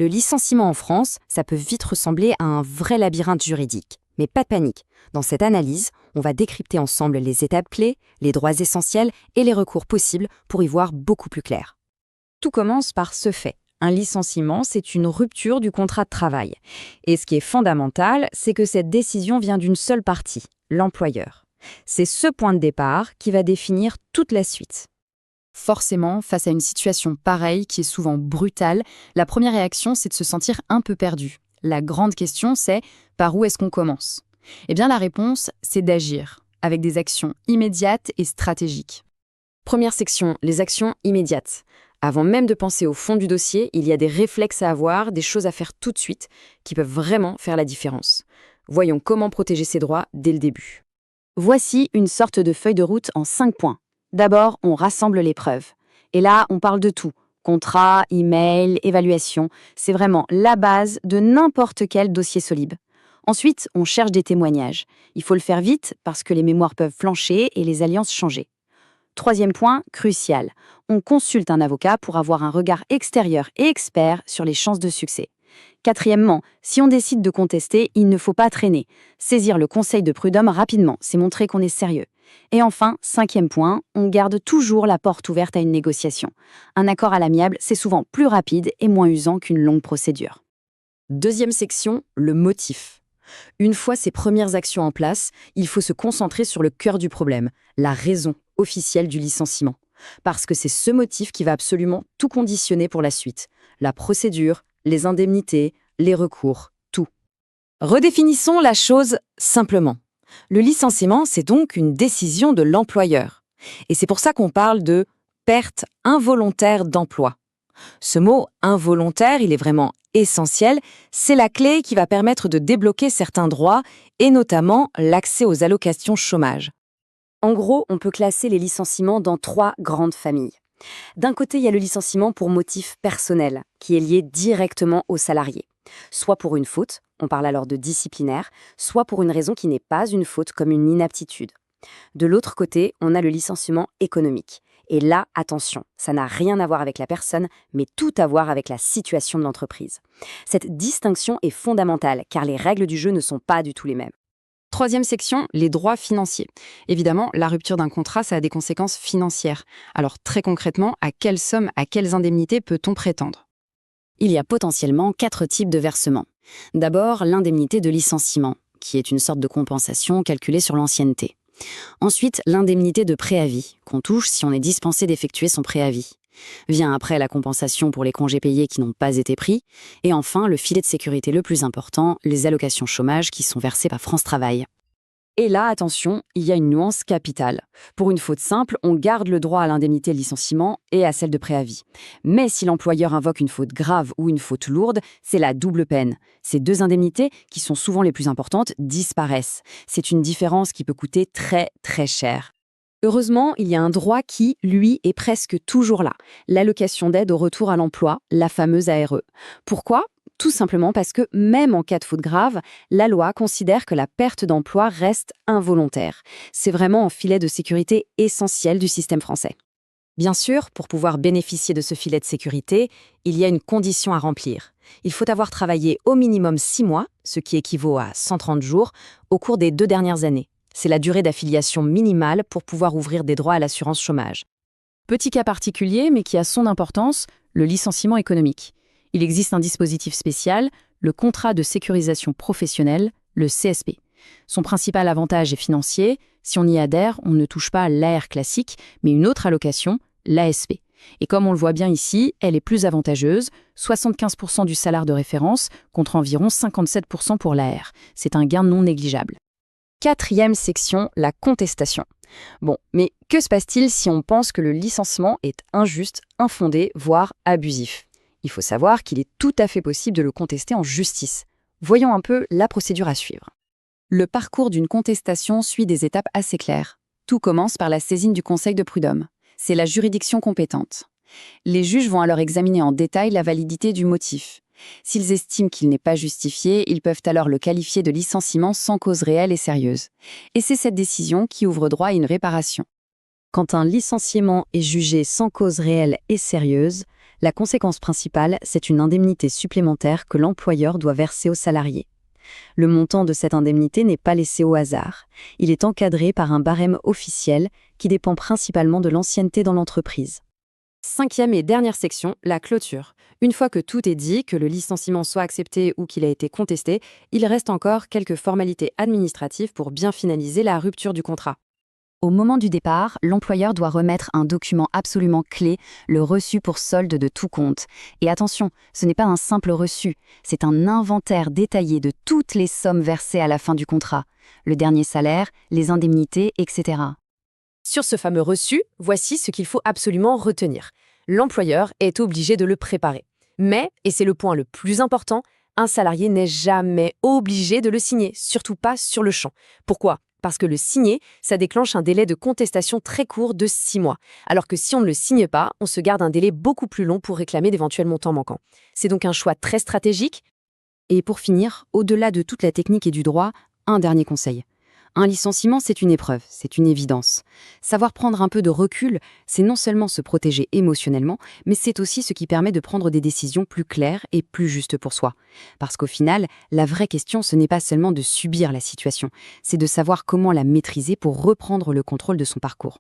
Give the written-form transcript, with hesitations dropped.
Le licenciement en France, ça peut vite ressembler à un vrai labyrinthe juridique. Mais pas de panique. Dans cette analyse, on va décrypter ensemble les étapes clés, les droits essentiels et les recours possibles pour y voir beaucoup plus clair. Tout commence par ce fait. Un licenciement, c'est une rupture du contrat de travail. Et ce qui est fondamental, c'est que cette décision vient d'une seule partie, l'employeur. C'est ce point de départ qui va définir toute la suite. Forcément, face à une situation pareille qui est souvent brutale, la première réaction, c'est de se sentir un peu perdu. La grande question, c'est par où est-ce qu'on commence? Eh bien, la réponse, c'est d'agir, avec des actions immédiates et stratégiques. Première section, les actions immédiates. Avant même de penser au fond du dossier, il y a des réflexes à avoir, des choses à faire tout de suite, qui peuvent vraiment faire la différence. Voyons comment protéger ses droits dès le début. Voici une sorte de feuille de route en 5 points. D'abord, on rassemble les preuves. Et là, on parle de tout. Contrat, email, évaluation. C'est vraiment la base de n'importe quel dossier solide. Ensuite, on cherche des témoignages. Il faut le faire vite parce que les mémoires peuvent flancher et les alliances changer. Troisième point, crucial. On consulte un avocat pour avoir un regard extérieur et expert sur les chances de succès. Quatrièmement, si on décide de contester, il ne faut pas traîner. Saisir le conseil de prud'homme rapidement, c'est montrer qu'on est sérieux. Et enfin, cinquième point, on garde toujours la porte ouverte à une négociation. Un accord à l'amiable, c'est souvent plus rapide et moins usant qu'une longue procédure. Deuxième section, le motif. Une fois ces premières actions en place, il faut se concentrer sur le cœur du problème, la raison officielle du licenciement. Parce que c'est ce motif qui va absolument tout conditionner pour la suite. La procédure, les indemnités, les recours, tout. Redéfinissons la chose simplement. Le licenciement, c'est donc une décision de l'employeur. Et c'est pour ça qu'on parle de perte involontaire d'emploi. Ce mot involontaire, il est vraiment essentiel. C'est la clé qui va permettre de débloquer certains droits et notamment l'accès aux allocations chômage. En gros, on peut classer les licenciements dans 3 grandes familles. D'un côté, il y a le licenciement pour motif personnel, qui est lié directement au salarié. Soit pour une faute, on parle alors de disciplinaire, soit pour une raison qui n'est pas une faute comme une inaptitude. De l'autre côté, on a le licenciement économique. Et là, attention, ça n'a rien à voir avec la personne, mais tout à voir avec la situation de l'entreprise. Cette distinction est fondamentale, car les règles du jeu ne sont pas du tout les mêmes. Troisième section, les droits financiers. Évidemment, la rupture d'un contrat, ça a des conséquences financières. Alors très concrètement, à quelle somme, à quelles indemnités peut-on prétendre? Il y a potentiellement 4 types de versements. D'abord, l'indemnité de licenciement, qui est une sorte de compensation calculée sur l'ancienneté. Ensuite, l'indemnité de préavis, qu'on touche si on est dispensé d'effectuer son préavis. Vient après la compensation pour les congés payés qui n'ont pas été pris. Et enfin, le filet de sécurité le plus important, les allocations chômage qui sont versées par France Travail. Et là, attention, il y a une nuance capitale. Pour une faute simple, on garde le droit à l'indemnité de licenciement et à celle de préavis. Mais si l'employeur invoque une faute grave ou une faute lourde, c'est la double peine. Ces 2 indemnités, qui sont souvent les plus importantes, disparaissent. C'est une différence qui peut coûter très, très cher. Heureusement, il y a un droit qui, lui, est presque toujours là. L'allocation d'aide au retour à l'emploi, la fameuse ARE. Pourquoi ? Tout simplement parce que, même en cas de faute grave, la loi considère que la perte d'emploi reste involontaire. C'est vraiment un filet de sécurité essentiel du système français. Bien sûr, pour pouvoir bénéficier de ce filet de sécurité, il y a une condition à remplir. Il faut avoir travaillé au minimum 6 mois, ce qui équivaut à 130 jours, au cours des 2 dernières années. C'est la durée d'affiliation minimale pour pouvoir ouvrir des droits à l'assurance chômage. Petit cas particulier, mais qui a son importance, le licenciement économique. Il existe un dispositif spécial, le contrat de sécurisation professionnelle, le CSP. Son principal avantage est financier. Si on y adhère, on ne touche pas à l'AR classique, mais une autre allocation, l'ASP. Et comme on le voit bien ici, elle est plus avantageuse, 75% du salaire de référence contre environ 57% pour l'AR. C'est un gain non négligeable. 4e section, la contestation. Bon, mais que se passe-t-il si on pense que le licenciement est injuste, infondé, voire abusif? Il faut savoir qu'il est tout à fait possible de le contester en justice. Voyons un peu la procédure à suivre. Le parcours d'une contestation suit des étapes assez claires. Tout commence par la saisine du conseil de prud'homme. C'est la juridiction compétente. Les juges vont alors examiner en détail la validité du motif. S'ils estiment qu'il n'est pas justifié, ils peuvent alors le qualifier de licenciement sans cause réelle et sérieuse. Et c'est cette décision qui ouvre droit à une réparation. Quand un licenciement est jugé sans cause réelle et sérieuse, La conséquence principale, c'est une indemnité supplémentaire que l'employeur doit verser aux salariés. Le montant de cette indemnité n'est pas laissé au hasard. Il est encadré par un barème officiel qui dépend principalement de l'ancienneté dans l'entreprise. Cinquième et dernière section, la clôture. Une fois que tout est dit, que le licenciement soit accepté ou qu'il a été contesté, il reste encore quelques formalités administratives pour bien finaliser la rupture du contrat. Au moment du départ, l'employeur doit remettre un document absolument clé, le reçu pour solde de tout compte. Et attention, ce n'est pas un simple reçu, c'est un inventaire détaillé de toutes les sommes versées à la fin du contrat, le dernier salaire, les indemnités, etc. Sur ce fameux reçu, voici ce qu'il faut absolument retenir. L'employeur est obligé de le préparer. Mais, et c'est le point le plus important, un salarié n'est jamais obligé de le signer, surtout pas sur le champ. Pourquoi ? Parce que le signer, ça déclenche un délai de contestation très court de 6 mois. Alors que si on ne le signe pas, on se garde un délai beaucoup plus long pour réclamer d'éventuels montants manquants. C'est donc un choix très stratégique. Et pour finir, au-delà de toute la technique et du droit, un dernier conseil. Un licenciement, c'est une épreuve, c'est une évidence. Savoir prendre un peu de recul, c'est non seulement se protéger émotionnellement, mais c'est aussi ce qui permet de prendre des décisions plus claires et plus justes pour soi. Parce qu'au final, la vraie question, ce n'est pas seulement de subir la situation, c'est de savoir comment la maîtriser pour reprendre le contrôle de son parcours.